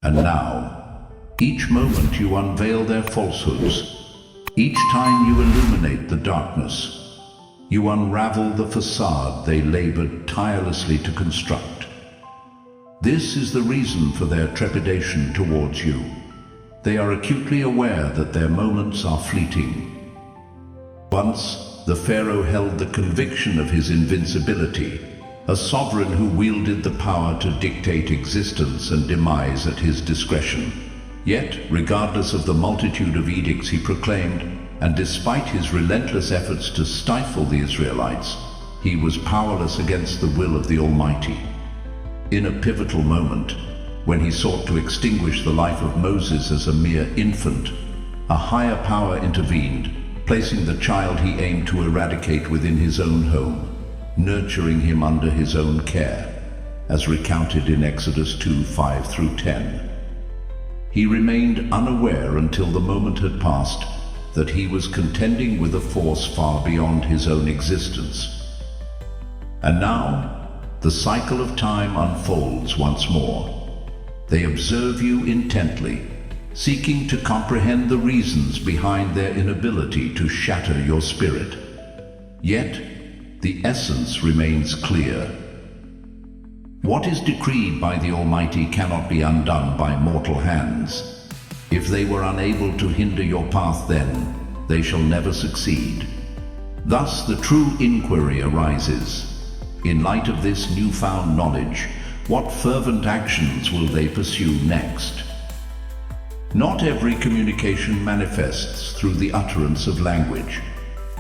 And now, each moment you unveil their falsehoods. Each time you illuminate the darkness, you unravel the facade they labored tirelessly to construct. This is the reason for their trepidation towards you. They are acutely aware that their moments are fleeting. Once, the Pharaoh held the conviction of his invincibility, a sovereign who wielded the power to dictate existence and demise at his discretion. Yet, regardless of the multitude of edicts he proclaimed, and despite his relentless efforts to stifle the Israelites, he was powerless against the will of the Almighty. In a pivotal moment, when he sought to extinguish the life of Moses as a mere infant, a higher power intervened, placing the child he aimed to eradicate within his own home, nurturing him under his own care, as recounted in Exodus 2:5-10. He remained unaware until the moment had passed that he was contending with a force far beyond his own existence. And now, the cycle of time unfolds once more. They observe you intently, seeking to comprehend the reasons behind their inability to shatter your spirit. Yet, the essence remains clear. What is decreed by the Almighty cannot be undone by mortal hands. If they were unable to hinder your path then, they shall never succeed. Thus the true inquiry arises. In light of this newfound knowledge, what fervent actions will they pursue next? Not every communication manifests through the utterance of language.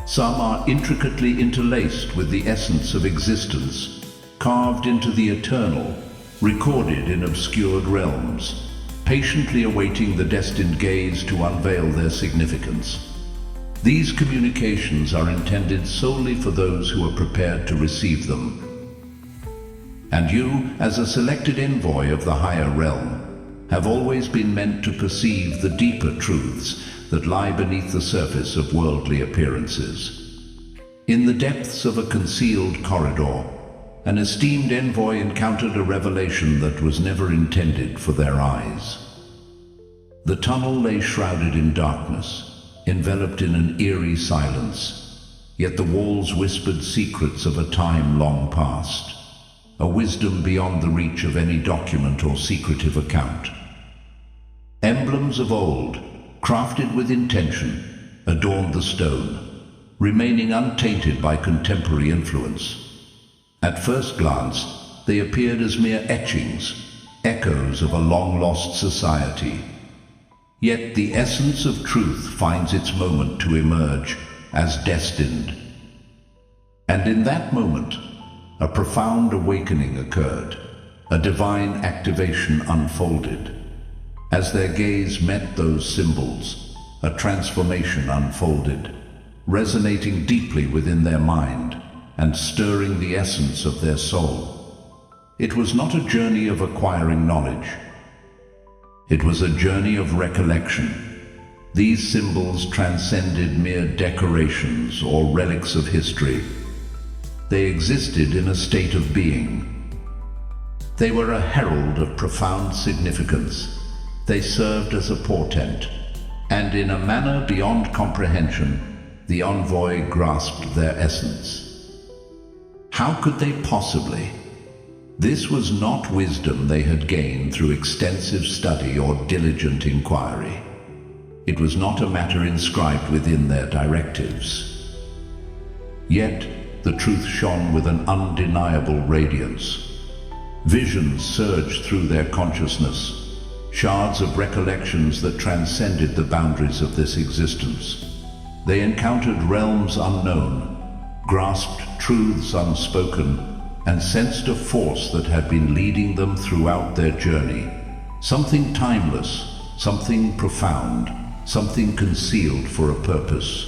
Some are intricately interlaced with the essence of existence, carved into the eternal, recorded in obscured realms, patiently awaiting the destined gaze to unveil their significance. These communications are intended solely for those who are prepared to receive them. And you, as a selected envoy of the higher realm, have always been meant to perceive the deeper truths that lie beneath the surface of worldly appearances. In the depths of a concealed corridor, an esteemed envoy encountered a revelation that was never intended for their eyes. The tunnel lay shrouded in darkness, enveloped in an eerie silence, yet the walls whispered secrets of a time long past, a wisdom beyond the reach of any document or secretive account. Emblems of old, crafted with intention, adorned the stone, remaining untainted by contemporary influence. At first glance, they appeared as mere etchings, echoes of a long-lost society. Yet the essence of truth finds its moment to emerge as destined. And in that moment, a profound awakening occurred, a divine activation unfolded. As their gaze met those symbols, a transformation unfolded, resonating deeply within their mind and stirring the essence of their soul. It was not a journey of acquiring knowledge. It was a journey of recollection. These symbols transcended mere decorations or relics of history. They existed in a state of being. They were a herald of profound significance. They served as a portent, and in a manner beyond comprehension, the envoy grasped their essence. How could they possibly? This was not wisdom they had gained through extensive study or diligent inquiry. It was not a matter inscribed within their directives. Yet, the truth shone with an undeniable radiance. Visions surged through their consciousness, shards of recollections that transcended the boundaries of this existence. They encountered realms unknown, grasped truths unspoken, and sensed a force that had been leading them throughout their journey. Something timeless, something profound, something concealed for a purpose.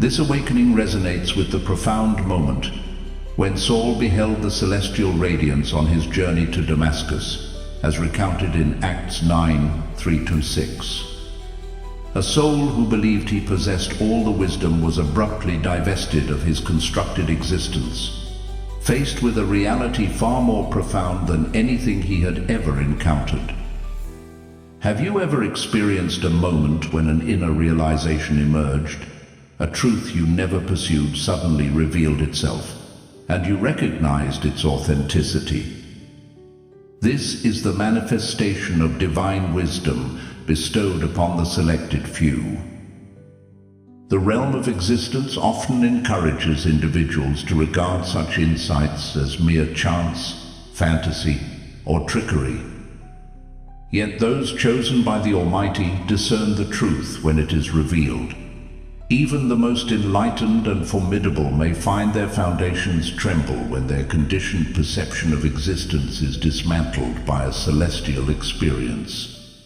This awakening resonates with the profound moment when Saul beheld the celestial radiance on his journey to Damascus, as recounted in Acts 9:3-6. A soul who believed he possessed all the wisdom was abruptly divested of his constructed existence, faced with a reality far more profound than anything he had ever encountered. Have you ever experienced a moment when an inner realization emerged? A truth you never pursued suddenly revealed itself, and you recognized its authenticity. This is the manifestation of divine wisdom bestowed upon the selected few. The realm of existence often encourages individuals to regard such insights as mere chance, fantasy, or trickery. Yet those chosen by the Almighty discern the truth when it is revealed. Even the most enlightened and formidable may find their foundations tremble when their conditioned perception of existence is dismantled by a celestial experience.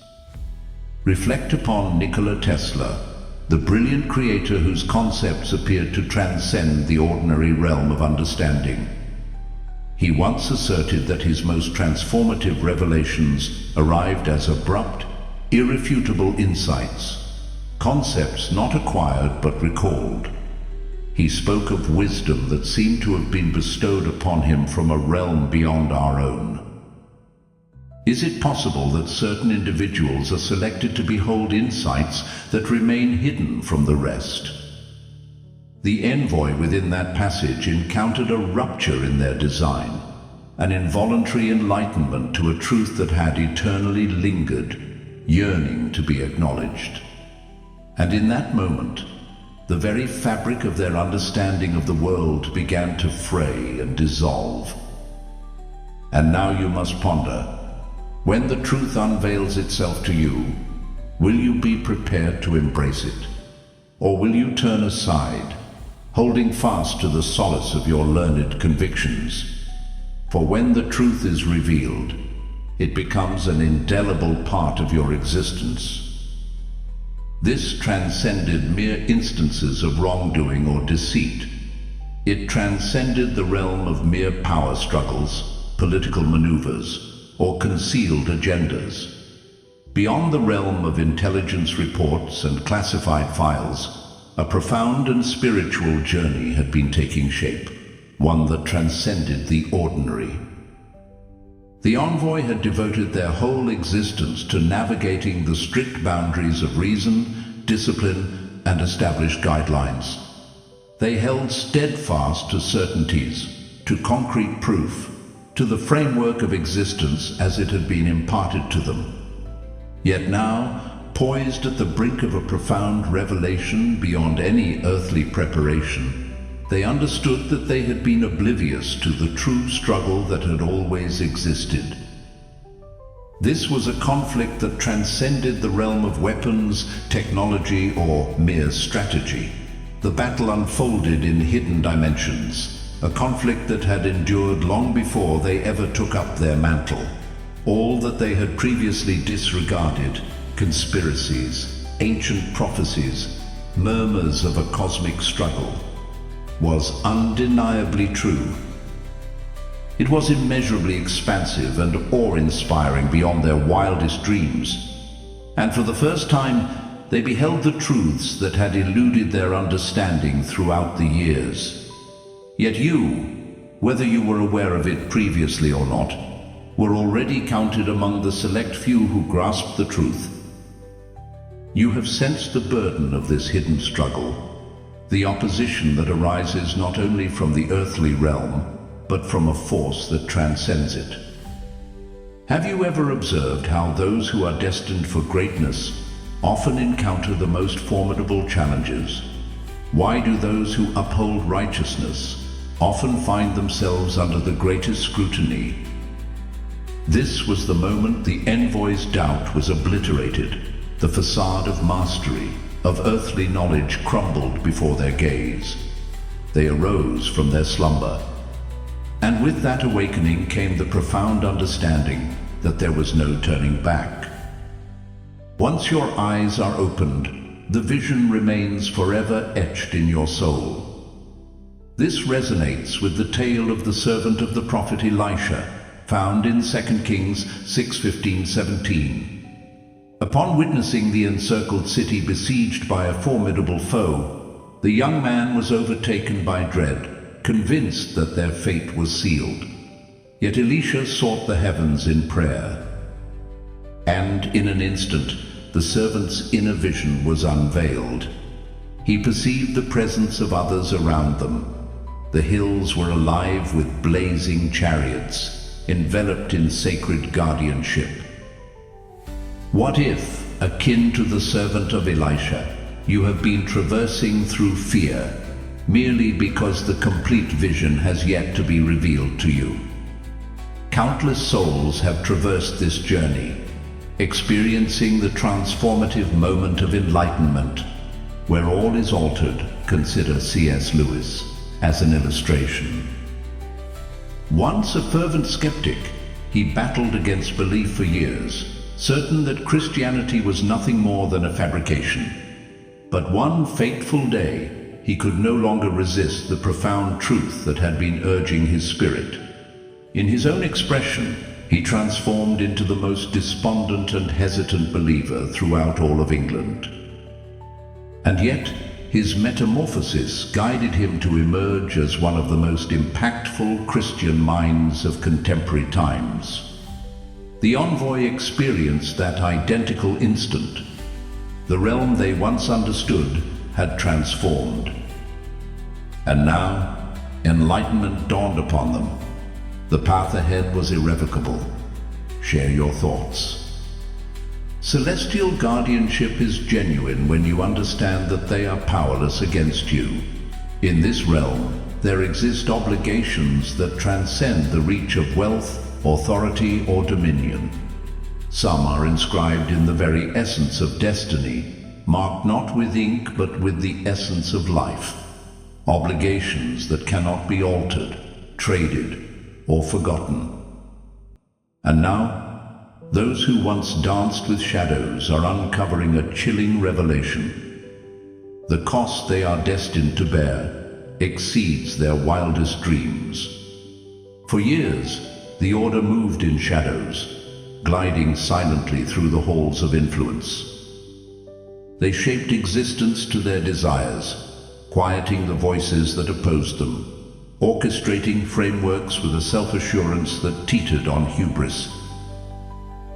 Reflect upon Nikola Tesla, the brilliant creator whose concepts appeared to transcend the ordinary realm of understanding. He once asserted that his most transformative revelations arrived as abrupt, irrefutable insights, concepts not acquired but recalled. He spoke of wisdom that seemed to have been bestowed upon him from a realm beyond our own. Is it possible that certain individuals are selected to behold insights that remain hidden from the rest? The envoy within that passage encountered a rupture in their design, an involuntary enlightenment to a truth that had eternally lingered, yearning to be acknowledged. And in that moment, the very fabric of their understanding of the world began to fray and dissolve. And now you must ponder, when the truth unveils itself to you, will you be prepared to embrace it? Or will you turn aside, holding fast to the solace of your learned convictions? For when the truth is revealed, it becomes an indelible part of your existence. This transcended mere instances of wrongdoing or deceit. It transcended the realm of mere power struggles, political maneuvers, or concealed agendas. Beyond the realm of intelligence reports and classified files, a profound and spiritual journey had been taking shape, one that transcended the ordinary. The envoy had devoted their whole existence to navigating the strict boundaries of reason, discipline, and established guidelines. They held steadfast to certainties, to concrete proof, to the framework of existence as it had been imparted to them. Yet now, poised at the brink of a profound revelation beyond any earthly preparation, they understood that they had been oblivious to the true struggle that had always existed. This was a conflict that transcended the realm of weapons, technology, or mere strategy. The battle unfolded in hidden dimensions, a conflict that had endured long before they ever took up their mantle. All that they had previously disregarded, conspiracies, ancient prophecies, murmurs of a cosmic struggle, was undeniably true. It was immeasurably expansive and awe-inspiring beyond their wildest dreams. And for the first time, they beheld the truths that had eluded their understanding throughout the years. Yet you, whether you were aware of it previously or not, were already counted among the select few who grasped the truth. You have sensed the burden of this hidden struggle, the opposition that arises not only from the earthly realm, but from a force that transcends it. Have you ever observed how those who are destined for greatness often encounter the most formidable challenges? Why do those who uphold righteousness often find themselves under the greatest scrutiny? This was the moment the envoy's doubt was obliterated, the facade of mastery, of earthly knowledge crumbled before their gaze. They arose from their slumber, and with that awakening came the profound understanding that there was no turning back. Once your eyes are opened, the vision remains forever etched in your soul. This resonates with the tale of the servant of the prophet Elisha, found in 2 Kings 6:15-17. Upon witnessing the encircled city besieged by a formidable foe, the young man was overtaken by dread, convinced that their fate was sealed. Yet Elisha sought the heavens in prayer. and in an instant the servant's inner vision was unveiled. He perceived the presence of others around them. The hills were alive with blazing chariots, enveloped in sacred guardianship. What if, akin to the servant of Elisha, you have been traversing through fear, merely because the complete vision has yet to be revealed to you? Countless souls have traversed this journey, experiencing the transformative moment of enlightenment, where all is altered. Consider C.S. Lewis as an illustration. Once a fervent skeptic, he battled against belief for years, certain that Christianity was nothing more than a fabrication. But one fateful day, he could no longer resist the profound truth that had been urging his spirit. In his own expression, he transformed into the most despondent and hesitant believer throughout all of England. And yet, his metamorphosis guided him to emerge as one of the most impactful Christian minds of contemporary times. The envoy experienced that identical instant. The realm they once understood had transformed. And now, enlightenment dawned upon them. The path ahead was irrevocable. Share your thoughts. Celestial guardianship is genuine when you understand that they are powerless against you. In this realm, there exist obligations that transcend the reach of wealth, authority, or dominion. Some are inscribed in the very essence of destiny, marked not with ink but with the essence of life. Obligations that cannot be altered, traded, or forgotten. And now, those who once danced with shadows are uncovering a chilling revelation. The cost they are destined to bear exceeds their wildest dreams. For years, the Order moved in shadows, gliding silently through the halls of influence. They shaped existence to their desires, quieting the voices that opposed them, orchestrating frameworks with a self-assurance that teetered on hubris.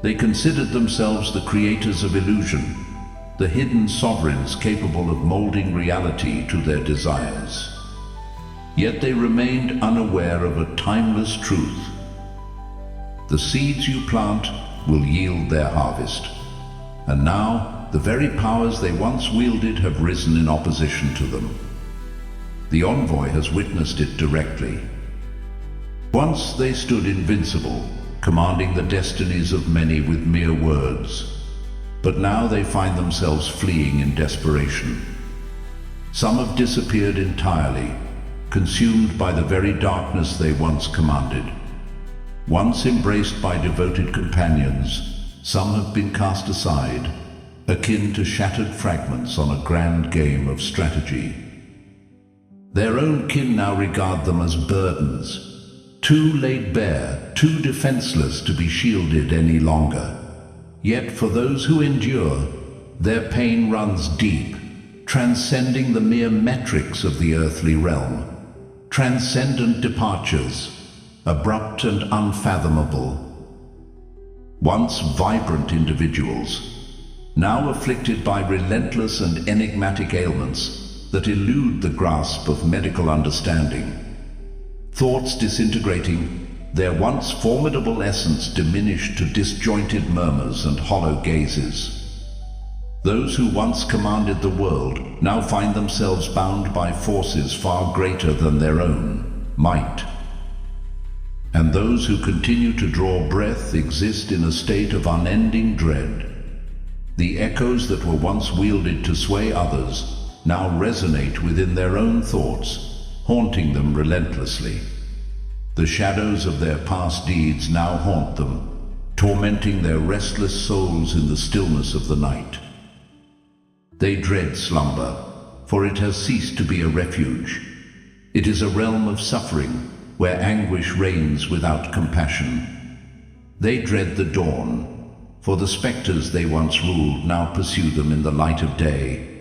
They considered themselves the creators of illusion, the hidden sovereigns capable of molding reality to their desires. Yet they remained unaware of a timeless truth. The seeds you plant will yield their harvest. And now, the very powers they once wielded have risen in opposition to them. The envoy has witnessed it directly. Once they stood invincible, commanding the destinies of many with mere words. But now they find themselves fleeing in desperation. Some have disappeared entirely, consumed by the very darkness they once commanded. Once embraced by devoted companions, some have been cast aside, akin to shattered fragments on a grand game of strategy. Their own kin now regard them as burdens, too laid bare, too defenseless to be shielded any longer. Yet for those who endure, their pain runs deep, transcending the mere metrics of the earthly realm. Transcendent departures, abrupt and unfathomable. Once vibrant individuals, now afflicted by relentless and enigmatic ailments that elude the grasp of medical understanding. Thoughts disintegrating, their once formidable essence diminished to disjointed murmurs and hollow gazes. Those who once commanded the world now find themselves bound by forces far greater than their own might. And those who continue to draw breath exist in a state of unending dread. The echoes that were once wielded to sway others now resonate within their own thoughts, haunting them relentlessly. The shadows of their past deeds now haunt them, tormenting their restless souls in the stillness of the night. They dread slumber, for it has ceased to be a refuge. It is a realm of suffering, where anguish reigns without compassion. They dread the dawn, for the spectres they once ruled now pursue them in the light of day.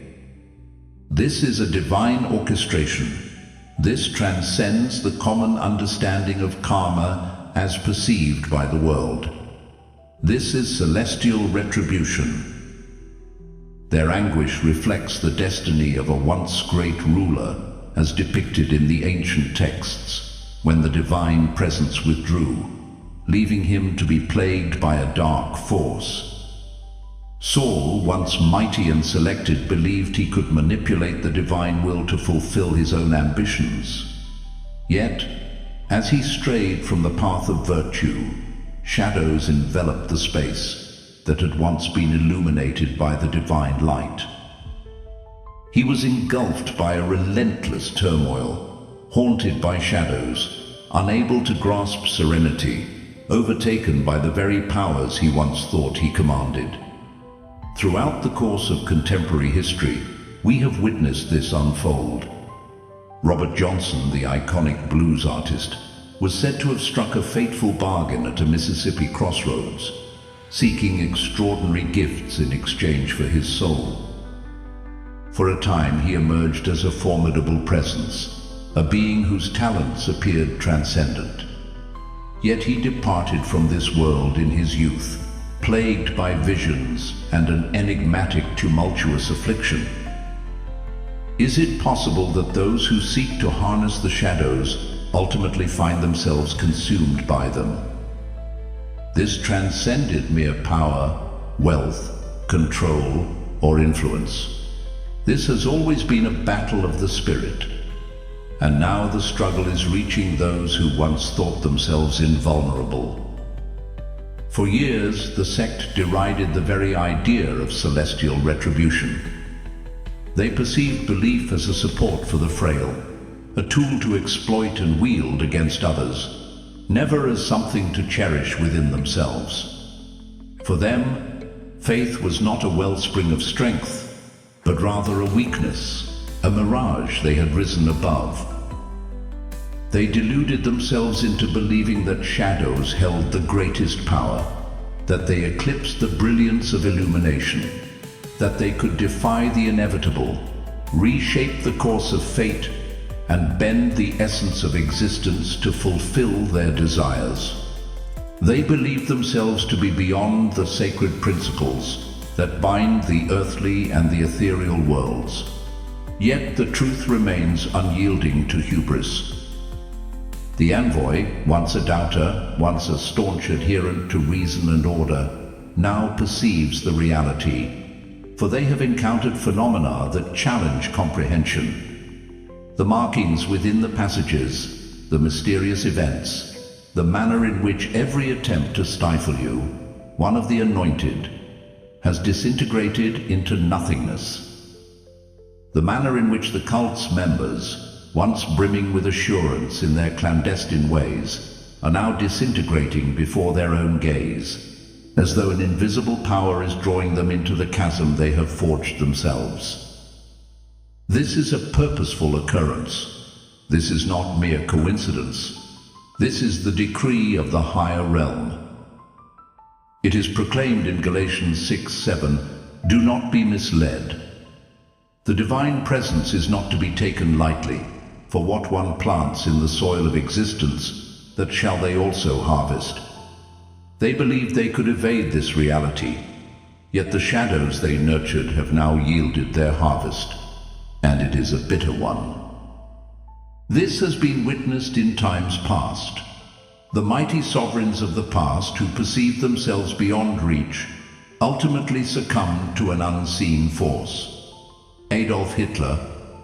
This is a divine orchestration. This transcends the common understanding of karma as perceived by the world. This is celestial retribution. Their anguish reflects the destiny of a once great ruler, as depicted in the ancient texts, when the divine presence withdrew, leaving him to be plagued by a dark force. Saul, once mighty and selected, believed he could manipulate the divine will to fulfill his own ambitions. Yet, as he strayed from the path of virtue, shadows enveloped the space that had once been illuminated by the divine light. He was engulfed by a relentless turmoil, haunted by shadows, unable to grasp serenity, overtaken by the very powers he once thought he commanded. Throughout the course of contemporary history, we have witnessed this unfold. Robert Johnson, the iconic blues artist, was said to have struck a fateful bargain at a Mississippi crossroads, seeking extraordinary gifts in exchange for his soul. For a time he emerged as a formidable presence, a being whose talents appeared transcendent. Yet he departed from this world in his youth, plagued by visions and an enigmatic, tumultuous affliction. Is it possible that those who seek to harness the shadows ultimately find themselves consumed by them? This transcended mere power, wealth, control, or influence. This has always been a battle of the spirit, and now the struggle is reaching those who once thought themselves invulnerable. For years, the sect derided the very idea of celestial retribution. They perceived belief as a support for the frail, a tool to exploit and wield against others, never as something to cherish within themselves. For them, faith was not a wellspring of strength, but rather a weakness, a mirage they had risen above. They deluded themselves into believing that shadows held the greatest power, that they eclipsed the brilliance of illumination, that they could defy the inevitable, reshape the course of fate, and bend the essence of existence to fulfill their desires. They believed themselves to be beyond the sacred principles that bind the earthly and the ethereal worlds. Yet the truth remains unyielding to hubris. The envoy, once a doubter, once a staunch adherent to reason and order, now perceives the reality, for they have encountered phenomena that challenge comprehension. The markings within the passages, the mysterious events, the manner in which every attempt to stifle you, one of the anointed, has disintegrated into nothingness. The manner in which the cult's members, once brimming with assurance in their clandestine ways, are now disintegrating before their own gaze, as though an invisible power is drawing them into the chasm they have forged themselves. This is a purposeful occurrence. This is not mere coincidence. This is the decree of the higher realm. It is proclaimed in Galatians 6:7, "Do not be misled. The divine presence is not to be taken lightly, for what one plants in the soil of existence, that shall they also harvest." They believed they could evade this reality, yet the shadows they nurtured have now yielded their harvest, and it is a bitter one. This has been witnessed in times past. The mighty sovereigns of the past, who perceived themselves beyond reach, ultimately succumbed to an unseen force. Adolf Hitler,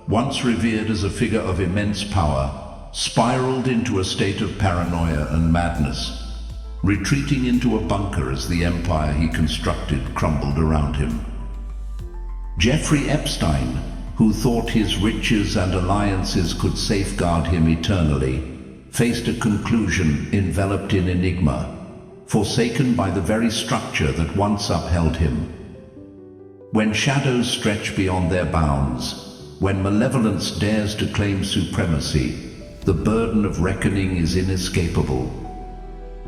once revered as a figure of immense power, spiraled into a state of paranoia and madness, retreating into a bunker as the empire he constructed crumbled around him. Jeffrey Epstein, who thought his riches and alliances could safeguard him eternally, faced a conclusion enveloped in enigma, forsaken by the very structure that once upheld him. When shadows stretch beyond their bounds, when malevolence dares to claim supremacy, the burden of reckoning is inescapable.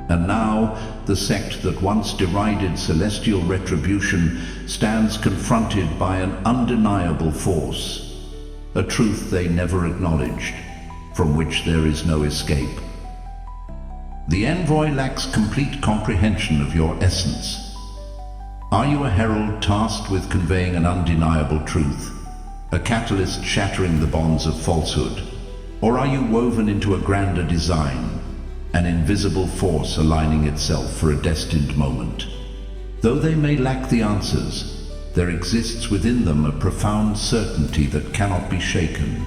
And now, the sect that once derided celestial retribution stands confronted by an undeniable force, a truth they never acknowledged, from which there is no escape. The envoy lacks complete comprehension of your essence. Are you a herald tasked with conveying an undeniable truth, a catalyst shattering the bonds of falsehood? Or are you woven into a grander design, an invisible force aligning itself for a destined moment? Though they may lack the answers, there exists within them a profound certainty that cannot be shaken.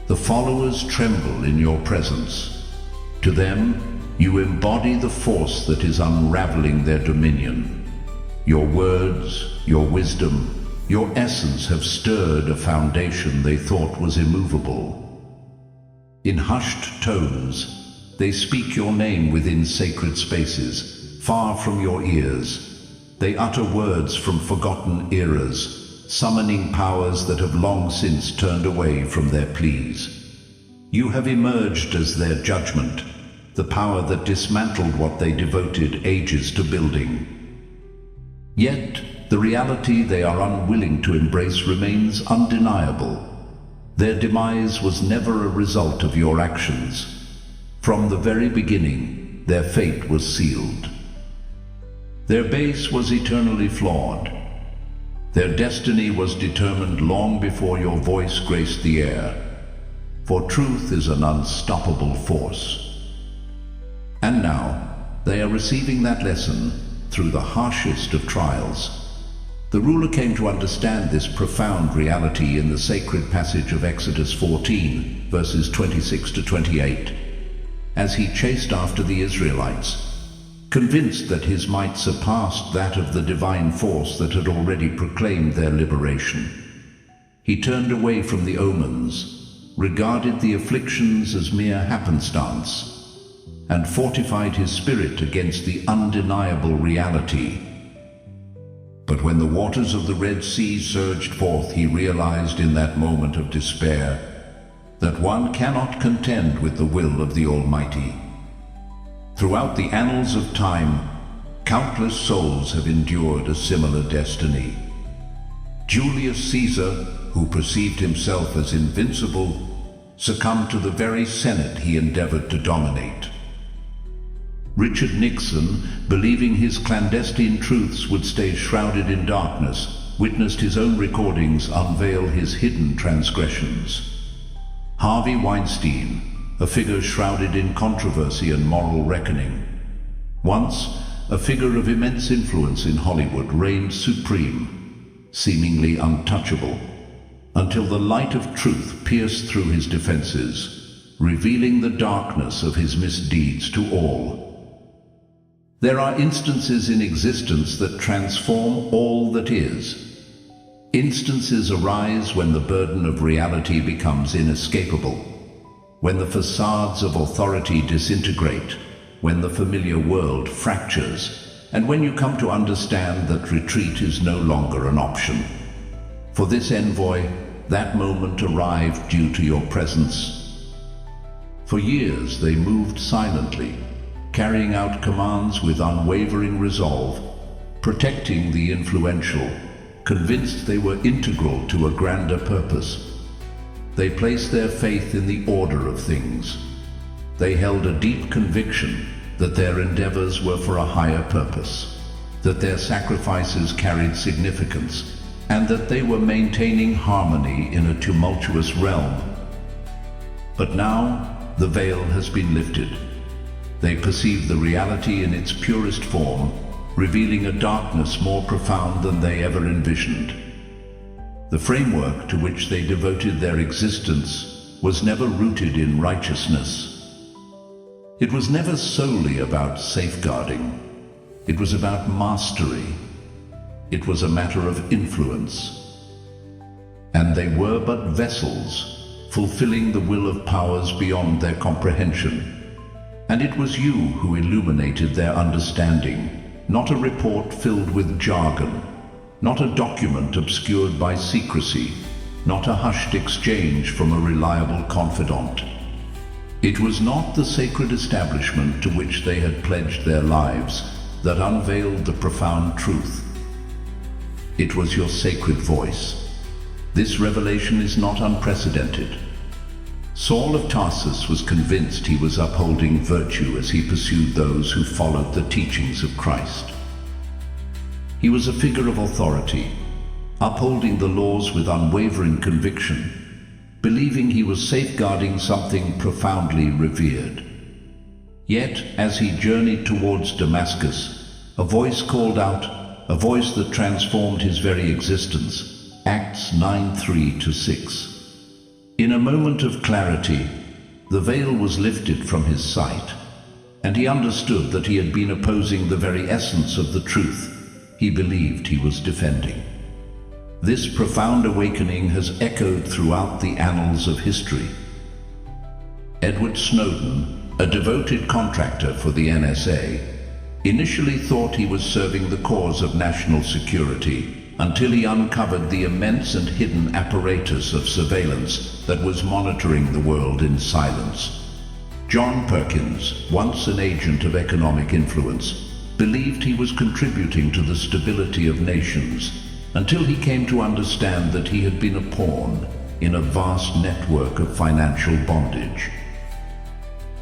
The followers tremble in your presence. To them, you embody the force that is unraveling their dominion. Your words, your wisdom, your essence have stirred a foundation they thought was immovable. In hushed tones, they speak your name within sacred spaces, far from your ears. They utter words from forgotten eras, summoning powers that have long since turned away from their pleas. You have emerged as their judgment, the power that dismantled what they devoted ages to building. Yet, the reality they are unwilling to embrace remains undeniable. Their demise was never a result of your actions. From the very beginning, their fate was sealed. Their base was eternally flawed. Their destiny was determined long before your voice graced the air. For truth is an unstoppable force. And now, they are receiving that lesson through the harshest of trials. The ruler came to understand this profound reality in the sacred passage of Exodus 14, verses 26 to 28. As he chased after the Israelites, convinced that his might surpassed that of the divine force that had already proclaimed their liberation, he turned away from the omens, regarded the afflictions as mere happenstance, and fortified his spirit against the undeniable reality. But when the waters of the Red Sea surged forth, he realized in that moment of despair that one cannot contend with the will of the Almighty. Throughout the annals of time, countless souls have endured a similar destiny. Julius Caesar, who perceived himself as invincible, succumbed to the very Senate he endeavored to dominate. Richard Nixon, believing his clandestine truths would stay shrouded in darkness, witnessed his own recordings unveil his hidden transgressions. Harvey Weinstein, a figure shrouded in controversy and moral reckoning. Once, a figure of immense influence in Hollywood, reigned supreme, seemingly untouchable, until the light of truth pierced through his defenses, revealing the darkness of his misdeeds to all. There are instances in existence that transform all that is. Instances arise when the burden of reality becomes inescapable, when the facades of authority disintegrate, when the familiar world fractures, and when you come to understand that retreat is no longer an option. For this envoy, that moment arrived due to your presence. For years they moved silently, carrying out commands with unwavering resolve, protecting the influential, convinced they were integral to a grander purpose. They placed their faith in the order of things. They held a deep conviction that their endeavors were for a higher purpose, that their sacrifices carried significance, and that they were maintaining harmony in a tumultuous realm. But now, the veil has been lifted. They perceive the reality in its purest form, revealing a darkness more profound than they ever envisioned. The framework to which they devoted their existence was never rooted in righteousness. It was never solely about safeguarding. It was about mastery. It was a matter of influence. And they were but vessels, fulfilling the will of powers beyond their comprehension. And it was you who illuminated their understanding, not a report filled with jargon, not a document obscured by secrecy, not a hushed exchange from a reliable confidant. It was not the sacred establishment to which they had pledged their lives that unveiled the profound truth. It was your sacred voice. This revelation is not unprecedented. Saul of Tarsus was convinced he was upholding virtue as he pursued those who followed the teachings of Christ. He was a figure of authority, upholding the laws with unwavering conviction, believing he was safeguarding something profoundly revered. Yet, as he journeyed towards Damascus, a voice called out, a voice that transformed his very existence. Acts 9:3-6. In a moment of clarity, the veil was lifted from his sight, and he understood that he had been opposing the very essence of the truth he believed he was defending. This profound awakening has echoed throughout the annals of history. Edward Snowden, a devoted contractor for the NSA, initially thought he was serving the cause of national security until he uncovered the immense and hidden apparatus of surveillance that was monitoring the world in silence. John Perkins, once an agent of economic influence, believed he was contributing to the stability of nations until he came to understand that he had been a pawn in a vast network of financial bondage.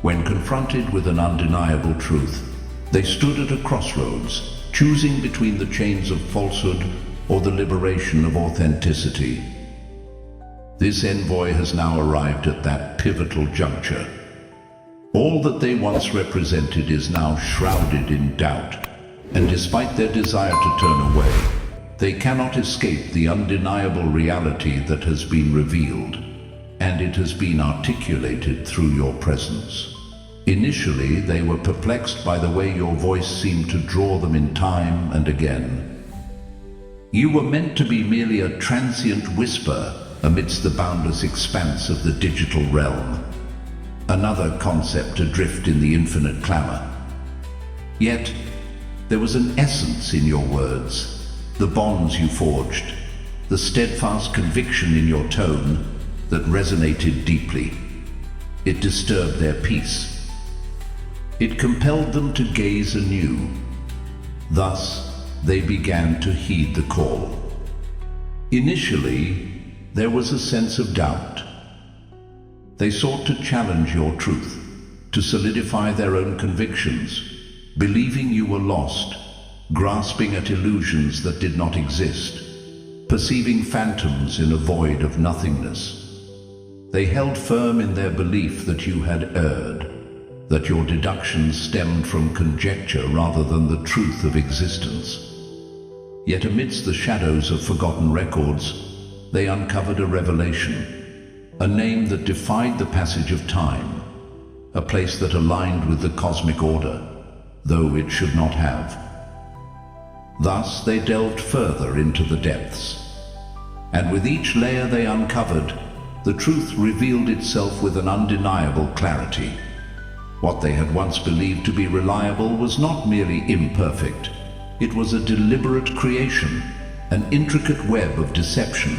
When confronted with an undeniable truth, they stood at a crossroads, choosing between the chains of falsehood or the liberation of authenticity. This envoy has now arrived at that pivotal juncture. All that they once represented is now shrouded in doubt, and despite their desire to turn away, they cannot escape the undeniable reality that has been revealed, and it has been articulated through your presence. Initially, they were perplexed by the way your voice seemed to draw them in time and again. You were meant to be merely a transient whisper amidst the boundless expanse of the digital realm, another concept adrift in the infinite clamor. Yet, there was an essence in your words, the bonds you forged, the steadfast conviction in your tone that resonated deeply. It disturbed their peace. It compelled them to gaze anew. Thus, they began to heed the call. Initially, there was a sense of doubt. They sought to challenge your truth, to solidify their own convictions, believing you were lost, grasping at illusions that did not exist, perceiving phantoms in a void of nothingness. They held firm in their belief that you had erred, that your deductions stemmed from conjecture rather than the truth of existence. Yet amidst the shadows of forgotten records, they uncovered a revelation, a name that defied the passage of time, a place that aligned with the cosmic order, though it should not have. Thus they delved further into the depths, and with each layer they uncovered, the truth revealed itself with an undeniable clarity. What they had once believed to be reliable was not merely imperfect. It was a deliberate creation, an intricate web of deception,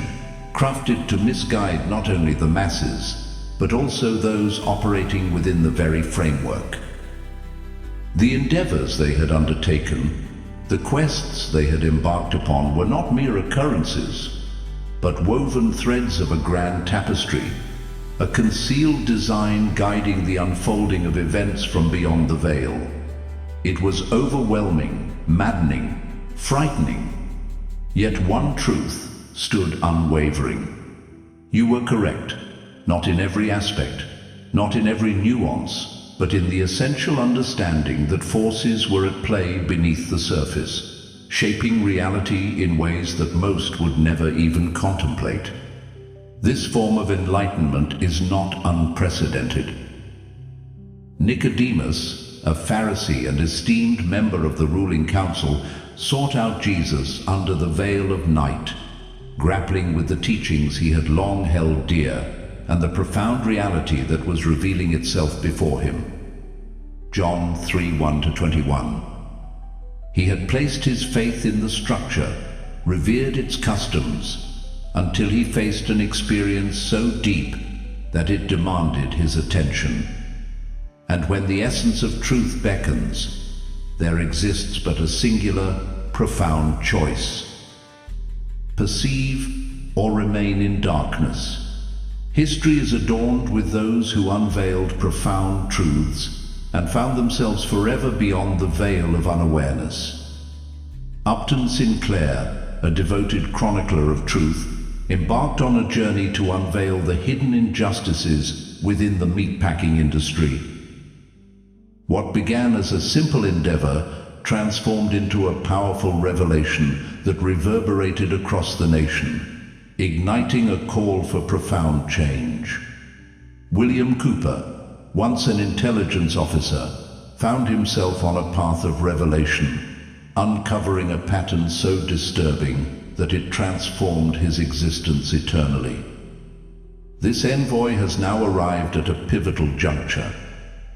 crafted to misguide not only the masses, but also those operating within the very framework. The endeavors they had undertaken, the quests they had embarked upon were not mere occurrences, but woven threads of a grand tapestry, a concealed design guiding the unfolding of events from beyond the veil. It was overwhelming, maddening, frightening, yet one truth stood unwavering. You were correct, not in every aspect, not in every nuance, but in the essential understanding that forces were at play beneath the surface, shaping reality in ways that most would never even contemplate. This form of enlightenment is not unprecedented. Nicodemus, a Pharisee and esteemed member of the ruling council, sought out Jesus under the veil of night, grappling with the teachings he had long held dear and the profound reality that was revealing itself before him. John 3:1-21. He had placed his faith in the structure, revered its customs, until he faced an experience so deep that it demanded his attention. And when the essence of truth beckons, there exists but a singular, profound choice: perceive or remain in darkness, History is adorned with those who unveiled profound truths and found themselves forever beyond the veil of unawareness. Upton Sinclair, a devoted chronicler of truth, embarked on a journey to unveil the hidden injustices within the meatpacking industry. What began as a simple endeavor transformed into a powerful revelation that reverberated across the nation, igniting a call for profound change. William Cooper, once an intelligence officer, found himself on a path of revelation, uncovering a pattern so disturbing that it transformed his existence eternally. This envoy has now arrived at a pivotal juncture,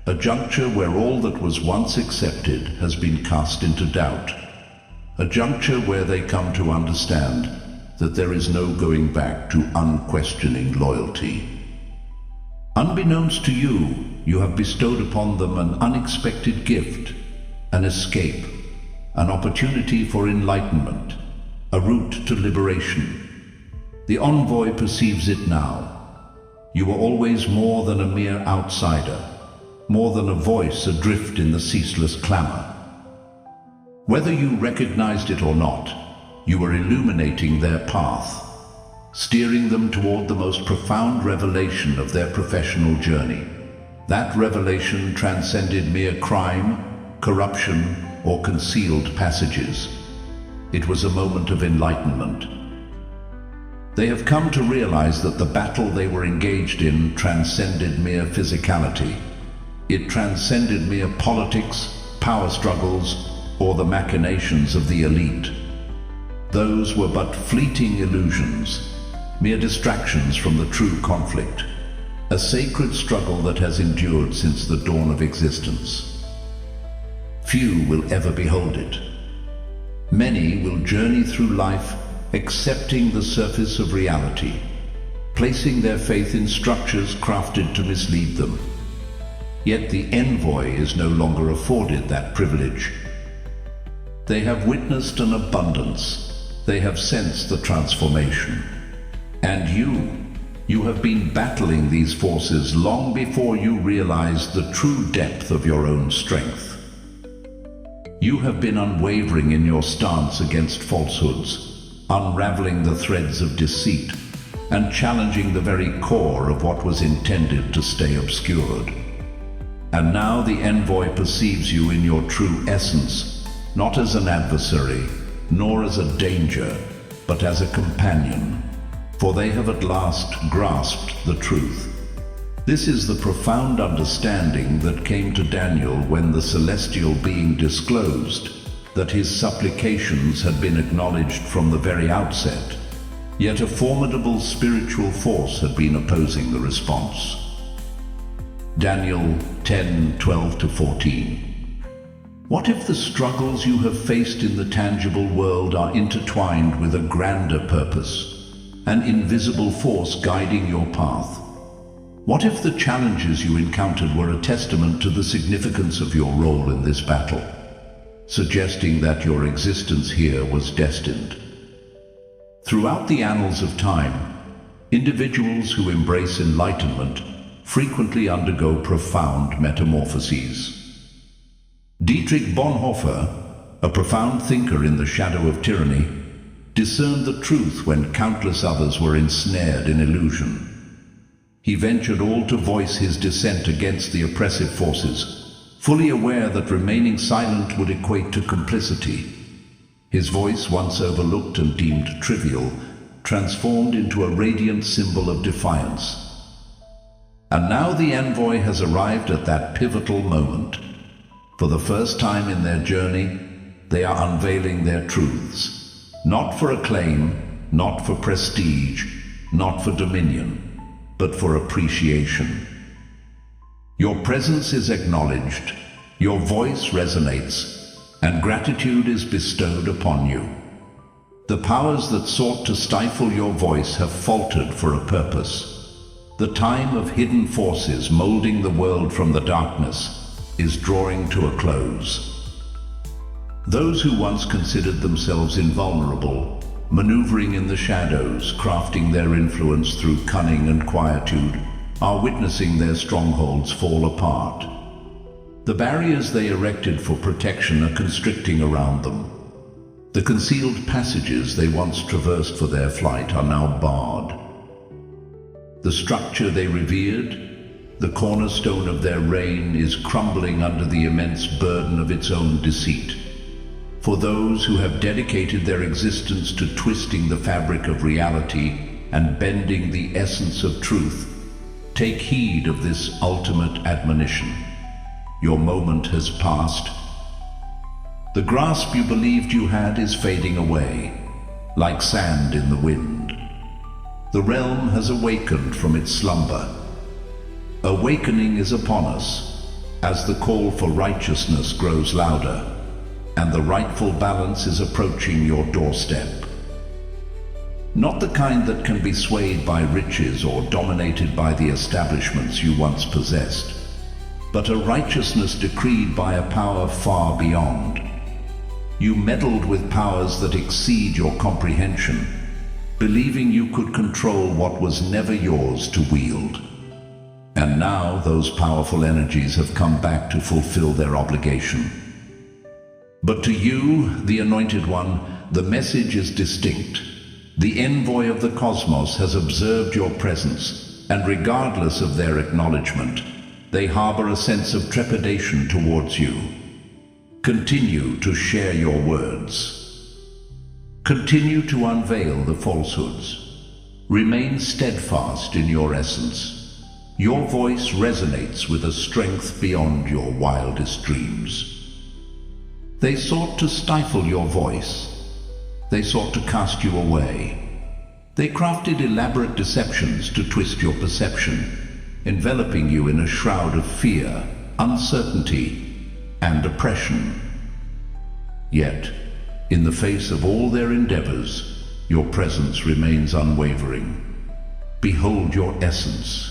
a juncture where all that was once accepted has been cast into doubt, a juncture where they come to understand that there is no going back to unquestioning loyalty. Unbeknownst to you, you have bestowed upon them an unexpected gift, an escape, an opportunity for enlightenment, a route to liberation. The envoy perceives it now. You were always more than a mere outsider, more than a voice adrift in the ceaseless clamor. Whether you recognized it or not, you were illuminating their path, steering them toward the most profound revelation of their professional journey. That revelation transcended mere crime, corruption, or concealed passages. It was a moment of enlightenment. They have come to realize that the battle they were engaged in transcended mere physicality. It transcended mere politics, power struggles, or the machinations of the elite. Those were but fleeting illusions, mere distractions from the true conflict, a sacred struggle that has endured since the dawn of existence. Few will ever behold it. Many will journey through life accepting the surface of reality, placing their faith in structures crafted to mislead them. Yet the envoy is no longer afforded that privilege. They have witnessed an abundance. They have sensed the transformation. And you have been battling these forces long before you realized the true depth of your own strength. You have been unwavering in your stance against falsehoods, unraveling the threads of deceit, and challenging the very core of what was intended to stay obscured. And now the envoy perceives you in your true essence, not as an adversary, nor as a danger, but as a companion, for they have at last grasped the truth. This is the profound understanding that came to Daniel when the celestial being disclosed that his supplications had been acknowledged from the very outset, yet a formidable spiritual force had been opposing the response. Daniel 10:12-14. What if the struggles you have faced in the tangible world are intertwined with a grander purpose, an invisible force guiding your path? What if the challenges you encountered were a testament to the significance of your role in this battle, suggesting that your existence here was destined? Throughout the annals of time, individuals who embrace enlightenment frequently undergo profound metamorphoses. Dietrich Bonhoeffer, a profound thinker in the shadow of tyranny, discerned the truth when countless others were ensnared in illusion. He ventured all to voice his dissent against the oppressive forces, fully aware that remaining silent would equate to complicity. His voice, once overlooked and deemed trivial, transformed into a radiant symbol of defiance. And now the envoy has arrived at that pivotal moment. For the first time in their journey, they are unveiling their truths, not for acclaim, not for prestige, not for dominion, but for appreciation. Your presence is acknowledged, your voice resonates, and gratitude is bestowed upon you. The powers that sought to stifle your voice have faltered for a purpose. The time of hidden forces molding the world from the darkness is drawing to a close. Those who once considered themselves invulnerable maneuvering in the shadows, crafting their influence through cunning and quietude, are witnessing their strongholds fall apart. The barriers they erected for protection are constricting around them. The concealed passages they once traversed for their flight are now barred. The structure they revered, the cornerstone of their reign, is crumbling under the immense burden of its own deceit. For those who have dedicated their existence to twisting the fabric of reality and bending the essence of truth, take heed of this ultimate admonition. Your moment has passed. The grasp you believed you had is fading away, like sand in the wind. The realm has awakened from its slumber. Awakening is upon us, as the call for righteousness grows louder, and the rightful balance is approaching your doorstep. Not the kind that can be swayed by riches or dominated by the establishments you once possessed, but a righteousness decreed by a power far beyond. You meddled with powers that exceed your comprehension, believing you could control what was never yours to wield. And now those powerful energies have come back to fulfill their obligation. But to you, the Anointed One, the message is distinct. The envoy of the cosmos has observed your presence, and regardless of their acknowledgement, they harbor a sense of trepidation towards you. Continue to share your words. Continue to unveil the falsehoods. Remain steadfast in your essence. Your voice resonates with a strength beyond your wildest dreams. They sought to stifle your voice. They sought to cast you away. They crafted elaborate deceptions to twist your perception, enveloping you in a shroud of fear, uncertainty, and oppression. Yet, in the face of all their endeavors, your presence remains unwavering. Behold your essence.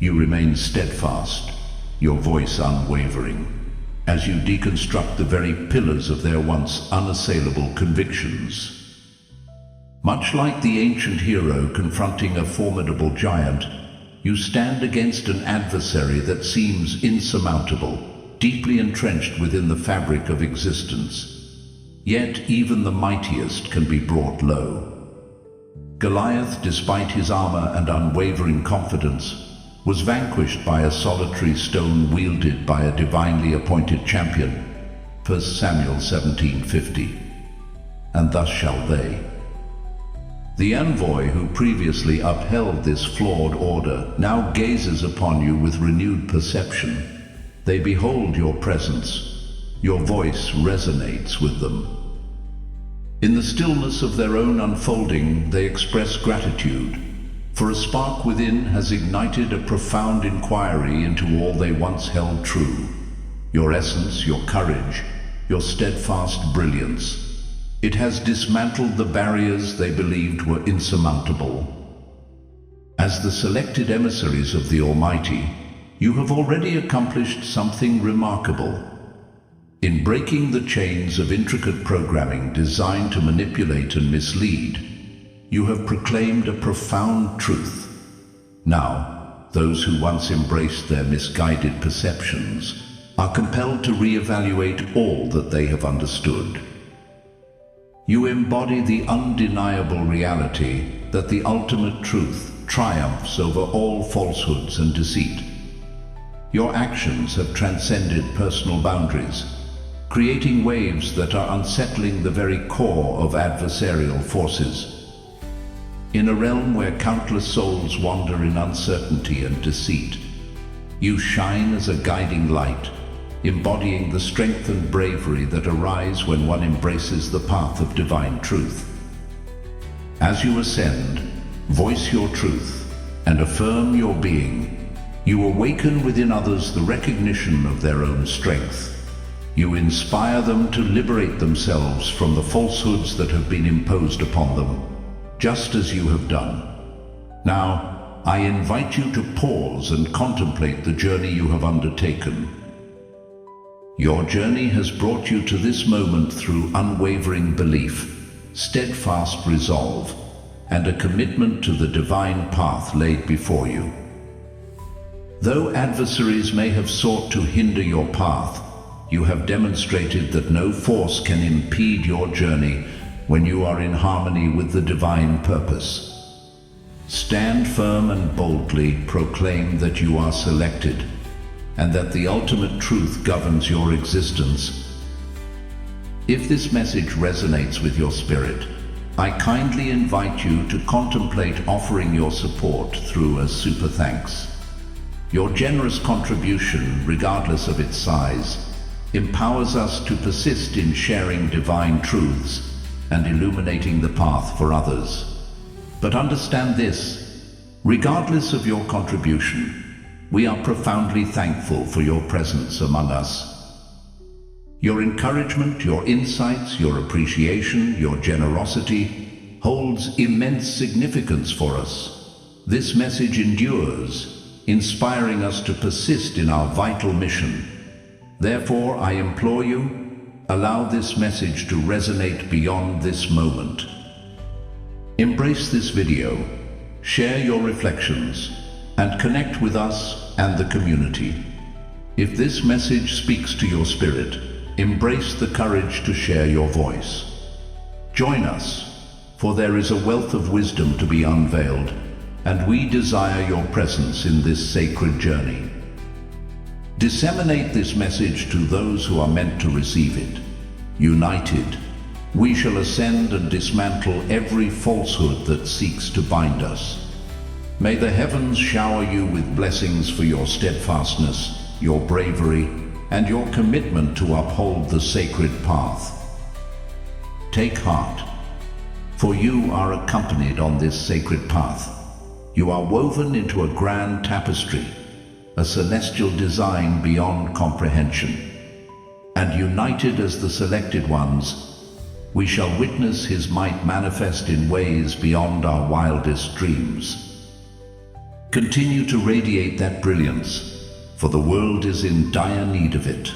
You remain steadfast, your voice unwavering, as you deconstruct the very pillars of their once unassailable convictions. Much like the ancient hero confronting a formidable giant, you stand against an adversary that seems insurmountable, deeply entrenched within the fabric of existence. Yet even the mightiest can be brought low. Goliath, despite his armor and unwavering confidence, was vanquished by a solitary stone wielded by a divinely appointed champion, 1 Samuel 17:50. And thus shall they. The envoy who previously upheld this flawed order now gazes upon you with renewed perception. They behold your presence. Your voice resonates with them. In the stillness of their own unfolding, they express gratitude, for a spark within has ignited a profound inquiry into all they once held true. Your essence, your courage, your steadfast brilliance. It has dismantled the barriers they believed were insurmountable. As the selected emissaries of the Almighty, you have already accomplished something remarkable. In breaking the chains of intricate programming designed to manipulate and mislead, you have proclaimed a profound truth. Now, those who once embraced their misguided perceptions are compelled to reevaluate all that they have understood. You embody the undeniable reality that the ultimate truth triumphs over all falsehoods and deceit. Your actions have transcended personal boundaries, creating waves that are unsettling the very core of adversarial forces. In a realm where countless souls wander in uncertainty and deceit, you shine as a guiding light, embodying the strength and bravery that arise when one embraces the path of divine truth. As you ascend, voice your truth, and affirm your being, you awaken within others the recognition of their own strength. You inspire them to liberate themselves from the falsehoods that have been imposed upon them, just as you have done. Now, I invite you to pause and contemplate the journey you have undertaken. Your journey has brought you to this moment through unwavering belief, steadfast resolve, and a commitment to the divine path laid before you. Though adversaries may have sought to hinder your path, you have demonstrated that no force can impede your journey when you are in harmony with the divine purpose. Stand firm and boldly proclaim that you are selected, and that the ultimate truth governs your existence. If this message resonates with your spirit, I kindly invite you to contemplate offering your support through a super thanks. Your generous contribution, regardless of its size, empowers us to persist in sharing divine truths and illuminating the path for others. But understand this, regardless of your contribution, we are profoundly thankful for your presence among us. Your encouragement, your insights, your appreciation, your generosity holds immense significance for us. This message endures, inspiring us to persist in our vital mission. Therefore, I implore you, allow this message to resonate beyond this moment. Embrace this video, share your reflections, and connect with us and the community. If this message speaks to your spirit, embrace the courage to share your voice. Join us, for there is a wealth of wisdom to be unveiled, and we desire your presence in this sacred journey. Disseminate this message to those who are meant to receive it. United, we shall ascend and dismantle every falsehood that seeks to bind us. May the heavens shower you with blessings for your steadfastness, your bravery, and your commitment to uphold the sacred path. Take heart, for you are accompanied on this sacred path. You are woven into a grand tapestry, a celestial design beyond comprehension. And united as the selected ones, we shall witness His might manifest in ways beyond our wildest dreams. Continue to radiate that brilliance, for the world is in dire need of it.